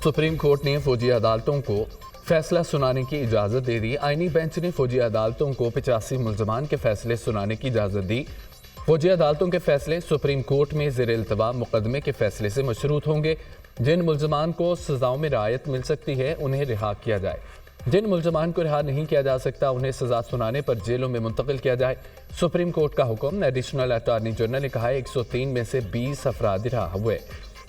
Supreme court ने फौजी अदालतों को फैसला सुनाने की इजाज़त दे दी। आईनी बेंच ने फौजी अदालतों को 85 मुल्ज़मान के फैसले सुनाने की इजाज़त दी। फौजी अदालतों के फैसले सुप्रीम कोर्ट में ज़ेर इल्तवा मुकदमे के फैसले से मशरूत होंगे। जिन मुल्ज़मान को सज़ाओं में रायत मिल सकती है उन्हें रिहा किया जाए। जिन मुल्ज़मान को रिहा नहीं किया जा सकता उन्हें सज़ा सुनाने पर जेलों में मुंतकिल किया जाए। सुप्रीम कोर्ट का हुक्म। एडिशनल अटॉर्नी जनरल ने कहा 103 में से 20 अफराद रिहा हुए,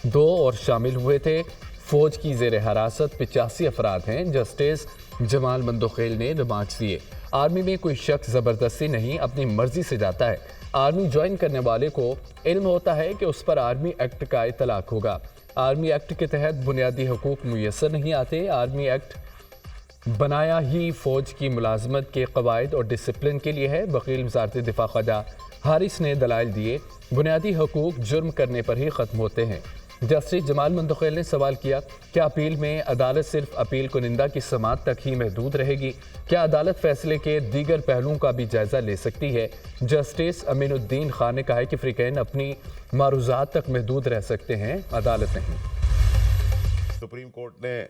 2 और शामिल हुए थे। फौज की जेर हिरासत 85 अफराद हैं। जस्टिस जमाल मंदोखेल ने रिमार्क्स दिए। आर्मी में कोई शख्स ज़बरदस्ती नहीं, अपनी मर्जी से जाता है। आर्मी ज्वाइन करने वाले को इल्म होता है कि उस पर आर्मी एक्ट का इतलाक होगा। आर्मी एक्ट के तहत बुनियादी हकूक मुयसर नहीं आते। आर्मी एक्ट बनाया ही फौज की मुलाजमत के कवायद और डिसिप्लिन के लिए है। वकील वज़ारत दिफा ख़जा हारिस ने दलाइल दिए, बुनियादी हकूक जुर्म करने पर ही ख़त्म होते हैं। जस्टिस जमाल मंदोखेल ने सवाल किया, क्या अपील में अदालत सिर्फ अपील कुनिंदा की समाअत तक ही महदूद रहेगी? क्या अदालत फैसले के दीगर पहलुओं का भी जायजा ले सकती है? जस्टिस अमीनुद्दीन खान ने कहा है कि फ़रीक़ैन अपनी मारूज़ात तक महदूद रह सकते हैं, अदालत नहीं। सुप्रीम कोर्ट ने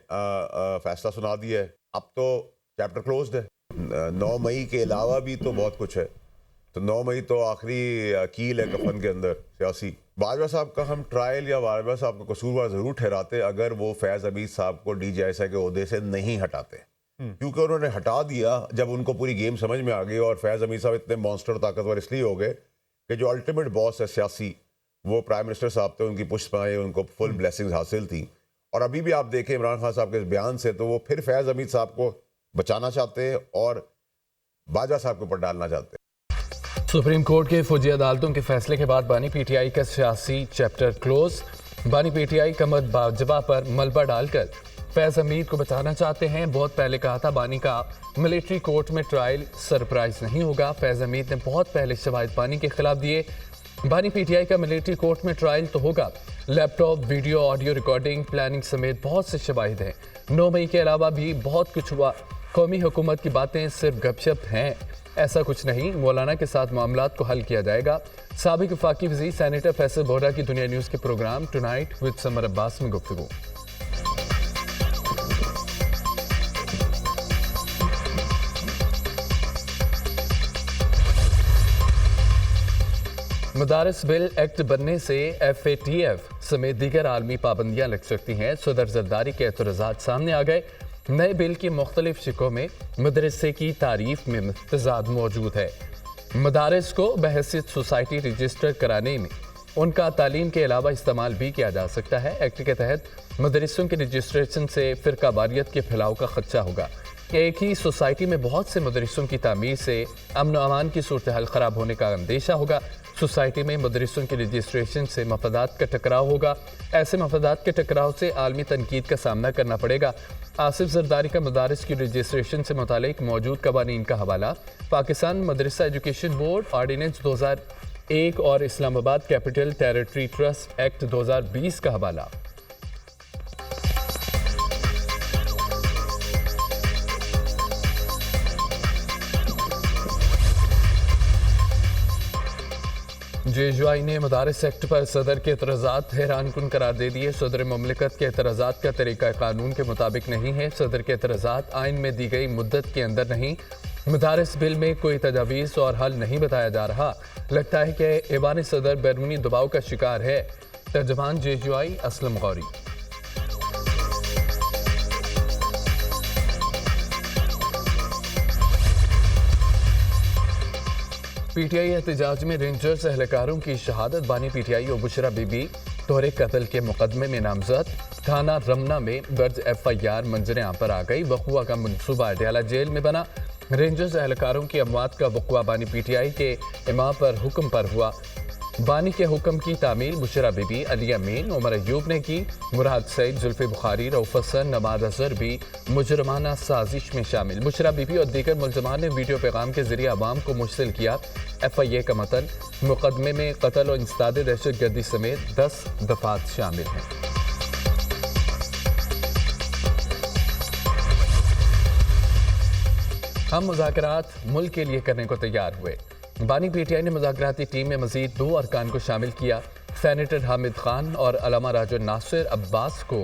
फैसला सुना दिया है, अब तो चैप्टर क्लोज्ड है। 9 मई के अलावा भी तो बहुत कुछ है। तो 9 मई तो आखिरी कील है कफन के अंदर सियासी। बाजवा साहब का हम ट्रायल या बाजवा साहब का कसूरवार ज़रूर ठहराते अगर वो फैज़ हमीद साहब को DGSI के ओहदे से नहीं हटाते, क्योंकि उन्होंने हटा दिया जब उनको पूरी गेम समझ में आ गई। और फैज़ हमीद साहब इतने मॉन्स्टर ताकतवर इसलिए हो गए कि जो अल्टीमेट बॉस है सियासी, वो प्राइम मिनिस्टर साहब थे, उनकी पुष्प पाए, उनको फुल ब्लेसिंग्स हासिल थी। और अभी भी आप देखें इमरान खान साहब के इस बयान से तो वो फिर फैज़ हमीद साहब को बचाना चाहते हैं और बाजवा साहब के ऊपर डालना चाहते हैं। सुप्रीम कोर्ट के फौजी अदालतों के फैसले के बाद बानी PTI का सियासी चैप्टर क्लोज। बानी PTI कमर बाजवा पर मलबा डालकर फैज़ हमीद को बचाना चाहते हैं। बहुत पहले कहा था बानी का मिलिट्री कोर्ट में ट्रायल सरप्राइज नहीं होगा। फैज़ हमीद ने बहुत पहले शवाहिद बानी के खिलाफ दिए। बानी PTI का मिलिट्री कोर्ट में ट्रायल तो होगा। Laptop, video, audio recording, planning समेत बहुत से शवाहिद हैं। 9 मई के अलावा भी बहुत कुछ हुआ। कौमी हुकूमत की बातें सिर्फ गपशप हैं, ऐसा कुछ नहीं। मौलाना के साथ मामलात को हल किया जाएगा। साबिक वफाकी वज़ीर सेनेटर फैसल बोहरा की दुनिया न्यूज़ के programme tonight with Samar Abbas में गुफ्तगू। मदारस बिल एक्ट बनने से FATF समेत दीगर आलमी पाबंदियाँ लग सकती हैं। सदर जरदारी के एतराज़ात सामने आ गए। नए बिल की मुख्तलिफ शिकों में मदरसे की तारीफ में तजाद मौजूद है। मदारस को बहैसियत सोसाइटी रजिस्टर कराने में उनका तालीम के अलावा इस्तेमाल भी किया जा सकता है। एक्ट के तहत मदरसों के रजिस्ट्रेशन से फ़िरका वारियत के फैलाव का खदशा होगा। एक ही सोसाइटी में बहुत से मदरसों की तामीर से अमन अमान की सूरत हाल ख़राब होने का अंदेशा होगा। सोसाइटी में मदरसों के रजिस्ट्रेशन से मफादात का टकराव होगा। ऐसे मफादात के टकराव से आलमी तनकीद का सामना करना पड़ेगा। आसिफ जरदारी का मदारस की रजिस्ट्रेशन से मुतालिक मौजूद कवानीन का हवाला पाकिस्तान मदरसा एजुकेशन बोर्ड ऑर्डिनेंस 2001 और Islamabad capital territory trust act 2020 का हवाला। JUI ने मदारस एक्ट पर सदर के एतराज़ात हैरानकुन करार दे दिए। सदर ममलिकत के एतराज़ात का तरीका कानून के मुताबिक नहीं है। सदर के एतराज़ात आइन में दी गई मुद्दत के अंदर नहीं। मदारस बिल में कोई तजावीज़ और हल नहीं बताया जा रहा। लगता है कि ऐवान सदर बैरूनी दबाव का शिकार है। तर्जमान JUI असलम गौरी। PTI एहतजाज में रेंजर्स एहलकारों की शहादत। बानी PTI और बुशरा बीबी दोहरे कत्ल के मुकदमे में नामजद। थाना रमना में दर्ज FIR मंजर आम पर आ गई। वक़ुआ का मनसूबा अडयाला जेल में बना। रेंजर्स एहलकारों की अमवात का वक़ुआ बानी PTI के इमाम पर हुक्म पर हुआ। बानी के हुक्म की तामील बुशरा बीबी, अली अमीन, उमर अयूब ने की। मुराद सईद, जुल्फ़ी बुखारी, रऊफ हसन, नमाज अजहर भी मुजरमाना साजिश में शामिल। बुशरा बीबी और दीगर मुल्ज़मान ने वीडियो पैगाम के जरिए अवाम को मुश्तिल किया। FIA का मतन मुकदमे में कत्ल और इंसदाद दहशत गर्दी समेत 10 दफात शामिल हैं। हम मुज़ाकरात मुल्क के लिए करने को तैयार हुए। बानी PTI ने मुज़ाकराती टीम में मज़ीद 2 अरकान को शामिल किया। सेनेटर हामिद खान और अल्लामा राजो नासिर अब्बास को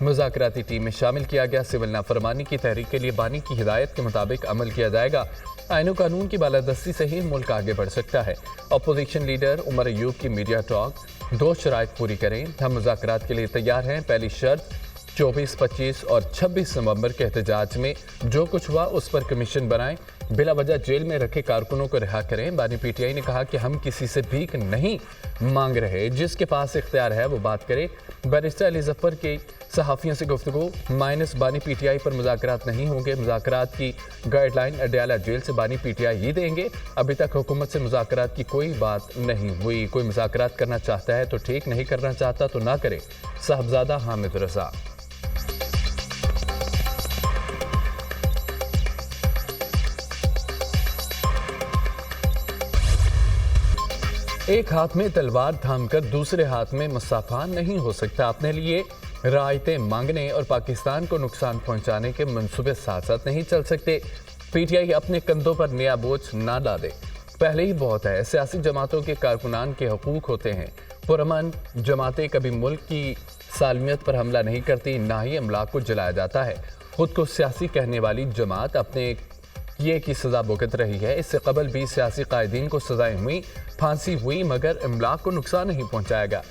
मुज़ाकराती टीम में शामिल किया गया। सिविल नाफरमानी की तहरीक के लिए बानी की हिदायत के मुताबिक अमल किया जाएगा। आईन और कानून की बालादस्ती से ही मुल्क आगे बढ़ सकता है। अपोजिशन लीडर उमर अयूब की मीडिया टॉक, 2 शराइत पूरी करें, हम मुज़ाकरात के लिए तैयार हैं। पहली शर्त 24, 25 और 26 नवंबर के एहतजाज में जो कुछ हुआ उस पर कमीशन बनाएं, बिला वजह जेल में रखे कारकुनों को रिहा करें। बानी पीटीआई ने कहा कि हम किसी से भीख नहीं मांग रहे, जिसके पास इख्तियार है वो बात करे। बैरिस्टर अली जफर के सहाफ़ियों से गुफ्तगू, माइनस बानी पीटीआई पर मुज़ाकरात नहीं होंगे। मुज़ाकरात की गाइडलाइन अडयाला जेल से बानी पीटीआई ही देंगे। अभी तक हुकूमत से मुज़ाकरात की कोई बात नहीं हुई। कोई मुज़ाकरात करना चाहता है तो ठीक, नहीं करना चाहता तो ना करे। साहबजादा हामिद रजा। एक हाथ में तलवार थामकर दूसरे हाथ में मुसाफा नहीं हो सकता। अपने लिए रायतें मांगने और पाकिस्तान को नुकसान पहुंचाने के मंसूबे साथ साथ नहीं चल सकते। पीटीआई अपने कंधों पर नया बोझ ना डाले, पहले ही बहुत है। सियासी जमातों के कारकुनान के हकूक होते हैं। पुरअमन जमातें कभी मुल्क की सालमियत पर हमला नहीं करती, ना ही अमलाक को जलाया जाता है। खुद को सियासी कहने वाली जमात अपने ये की सज़ा भुगत रही है। इससे कबल भी सियासी कायदीन को सजाएं हुई, फांसी हुई, मगर इमलाक को नुकसान नहीं पहुंचाएगा।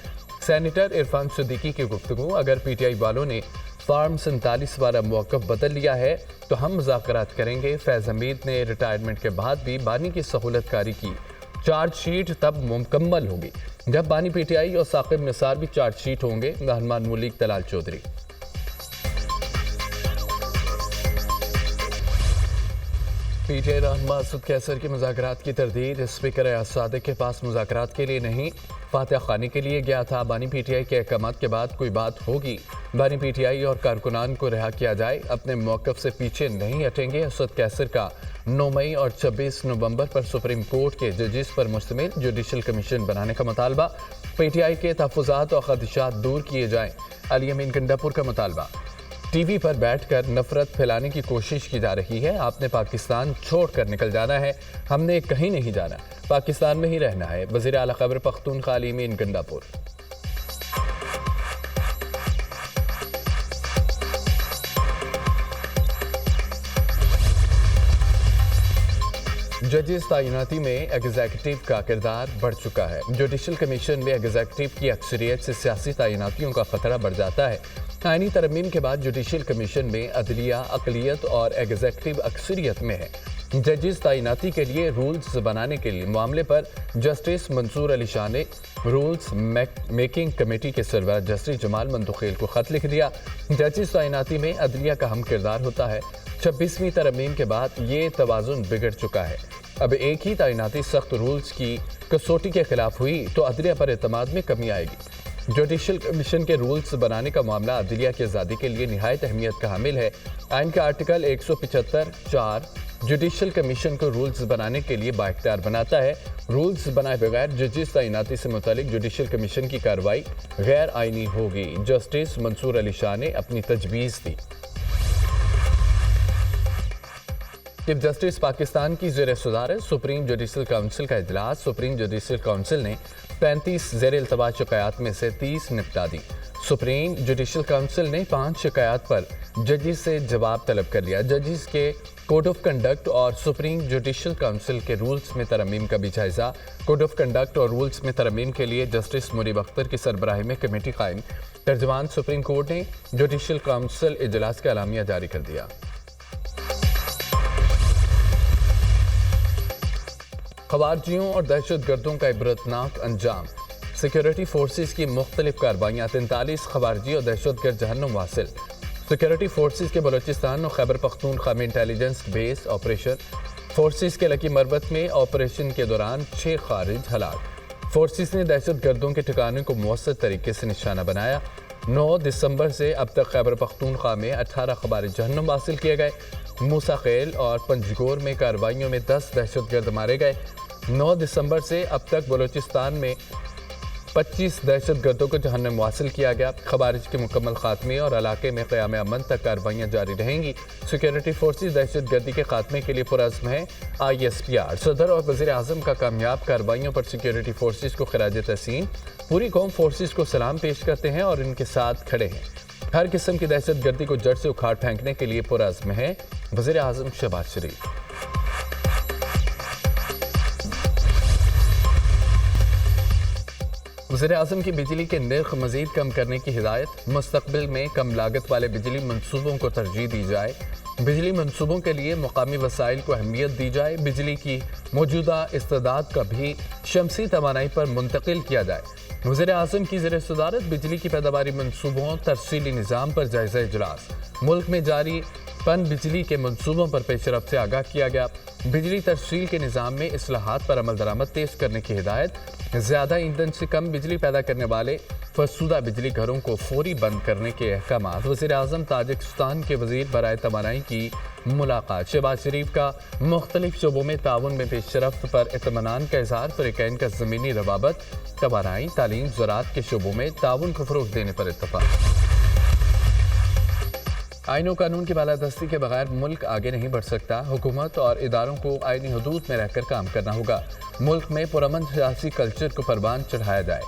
सेनेटर इरफान सिद्दीकी की गुफ्तगू, अगर पीटीआई वालों ने फार्म 47 वाला मौक़िफ़ बदल लिया है तो हम मुज़ाकरात करेंगे। फैज़ हमीद ने रिटायरमेंट के बाद भी बानी की सहूलतकारी की। चार्जशीट तब मुकम्मल होगी जब बानी पीटीआई और साकिब निसार भी चार्जशीट होंगे। रहमान मुलीक तलाल चौधरी। पीटीआई रहनुमा मासूद कैसर की मुज़ाकरात की तरदीद। स्पीकर अयाज सादिक के पास मुज़ाकरात के लिए नहीं, फातिहा खानी के लिए गया था। बानी पीटीआई के अहकामात के बाद कोई बात होगी। बानी पीटीआई और कारकुनान को रिहा किया जाए, अपने मौक़िफ़ से पीछे नहीं हटेंगे। असद कैसर का 9 मई और 26 नवंबर पर सुप्रीम कोर्ट के जजेस पर मुश्तमिल जुडिशल कमीशन बनाने का मुतालबा। पीटीआई के तहफ़्फ़ुज़ात और ख़दशात दूर किए जाएँ, अली अमीन गंडापुर का मुतालबा। टीवी पर बैठकर नफरत फैलाने की कोशिश की जा रही है। आपने पाकिस्तान छोड़कर निकल जाना है, हमने कहीं नहीं जाना, पाकिस्तान में ही रहना है। वज़ीर आला खैबर पख्तूनख्वा अली अमीन गंडापुर। जजेस तैनाती में एग्जीक्यूटिव का किरदार बढ़ चुका है। जुडिशल कमीशन में एग्जीक्यूटिव की अक्सरियत से सियासी तैनातियों का खतरा बढ़ जाता है। आईनी तरमीम के बाद जुडिशल कमीशन में अदलिया अकलियत और एग्जीक्यूटिव अक्सरियत में है। जजेस तैनाती के लिए रूल्स बनाने के लिए मामले पर जस्टिस मंसूर अली शाह ने रूल्स मेकिंग कमेटी के सरबराह जस्टिस जमाल मंतुखेल को खत लिख दिया। जजेस तैनाती में अदलिया का अहम किरदार होता है। 26वीं तरमीम के बाद ये तवाज़ुन बिगड़ चुका है। अब एक ही तैनाती सख्त रूल्स की कसौटी के खिलाफ हुई तो अदलिया पर एतमाद में कमी आएगी। जुडिशल कमीशन के रूल्स बनाने का मामला अदलिया की आज़ादी के लिए निहायत अहमियत का हामिल है। आइन का आर्टिकल 175(4) जुडिशल कमीशन को रूल्स बनाने के लिए बाइख्तियार बनाता है। रूल्स बनाए बगैर जजेस तैनाती से मुतालिक जुडिशल कमीशन की कार्रवाई गैर आइनी होगी। जस्टिस मंसूर अली शाह ने अपनी तजवीज़ दी। चीफ जस्टिस पाकिस्तान की ज़ेर सुधार सुप्रीम जुडिशल काउंसिल का इजलास। सुप्रीम जुडिशल काउंसिल ने 35 ज़ेर इल्तवा शिकायत में से 30 निपटा दी। सुप्रीम जुडिशल काउंसिल ने 5 शिकायत पर जजेस से जवाब तलब कर लिया। जजेस के कोड ऑफ कंडक्ट और सुप्रीम जुडिशल काउंसिल के रूल्स में तरमीम का भी जायजा। कोड ऑफ कंडक्ट और रूल्स में तरमीम के लिए जस्टिस मुनीब अख्तर की सरबराही में कमेटी कायम। तर्जमान सुप्रीम कोर्ट ने जुडिशल काउंसिल इजलास का एलामिया जारी कर दिया। खवारजियों और दहशतगर्दों का इबरतनाक अंजाम। सिक्योरिटी फोर्सेस की मुख्तलिफ कार्रवाइयाँ, 43 खवारजी और दहशतगर्द जहन्नुम वासिल। सिक्योरिटी फोर्सेस के बलोचिस्तान और खैबर पख्तूनख्वा में इंटेलिजेंस बेस ऑपरेशन। फोर्सेस के लकी मरबत में ऑपरेशन के दौरान 6 खारिज हलाक। फोर्सेस ने दहशतगर्दों के ठिकाने को मौसर तरीके से निशाना बनाया। 9 दिसंबर से अब तक खैबर पख्तूनख्वा में 18 खवारिज जहन्नुम हासिल किए गए। मूसा खेल और पंजगोर में कार्रवाइयों में 10 दहशतगर्द मारे गए। 9 दिसंबर से अब तक बलोचिस्तान में 25 दहशतगर्दों को जहन्नुम हासिल किया गया। खवारिज के मुकम्मल खात्मे और इलाके में क़याम अमन तक कार्रवाइयाँ जारी रहेंगी। सिक्योरिटी फोर्सेस दहशतगर्दी के खात्मे के लिए पुरअज़्म है। ISPR सदर और वज़ीर आज़म का कामयाब कार्रवाइयों पर सिक्योरिटी फोर्सेस को खिराज तहसीन। पूरी कौम फोर्सेस को सलाम पेश करते हैं और इनके साथ खड़े हैं। हर किस्म की दहशत गर्दी को जड़ से उखाड़ फेंकने के लिए पुरअज़्म है वज़ीर आज़म शहबाज शरीफ। वज़ीर आज़म की बिजली के नर्ख मज़ीद कम करने की हिदायत। मुस्तक़बिल में कम लागत वाले बिजली मनसूबों को तरजीह दी जाए। बिजली मनसूबों के लिए मुकामी वसाइल को अहमियत दी जाए। बिजली की मौजूदा इस्तेदाद का भी शमसी तवानाई पर मुंतकिल किया जाए। वज़ीर आज़म की ज़ेर सदारत बिजली की पैदावारी मनसूबों तरसीली निज़ाम पर जायज़ा इजलास। मुल्क में जारी पन बिजली के मनसूबों पर पेशरफ से आगाह किया गया। बिजली तरसील के निज़ाम में इस्लाहात पर अमल दरामद तेज करने की हिदायत। ज़्यादा ईंधन से कम बिजली पैदा करने वाले फरसुदा बिजली घरों को फौरी बंद करने के अहकामात। वज़ीर आज़म ताजिकिस्तान के वज़ीर बराए तवानाई की मुलाकात। शहबाज शरीफ का मुख्तलिफ शोबों में ताउन में पेशरफ्त पर इत्मीनान का इज़हार। फ़रीक़ैन का ज़मीनी रवाबत, तवानाई, तालीम, ज़राअत के शोबों में ताउन को फ़रोग़ देने पर इत्तफ़ाक़। आईन और कानून की बालादस्ती के बगैर मुल्क आगे नहीं बढ़ सकता। हुकूमत और इदारों को आईनी हदूद में रहकर काम करना होगा। मुल्क में पुरअमन सियासी कल्चर को परवान चढ़ाया जाए।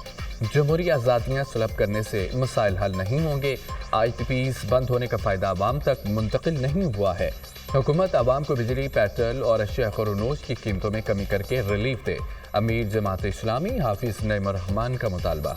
जमहूरी आज़ादियाँ सलब करने से मसाइल हल नहीं होंगे। IPPs बंद होने का फ़ायदा आवाम तक मुंतकिल नहीं हुआ है। हुकूमत आवाम को बिजली, पेट्रोल और अशिया खुरोनोश की कीमतों में कमी करके रिलीफ दे। अमीर जमात इस्लामी हाफिज नईम रहमान का मुतालबा।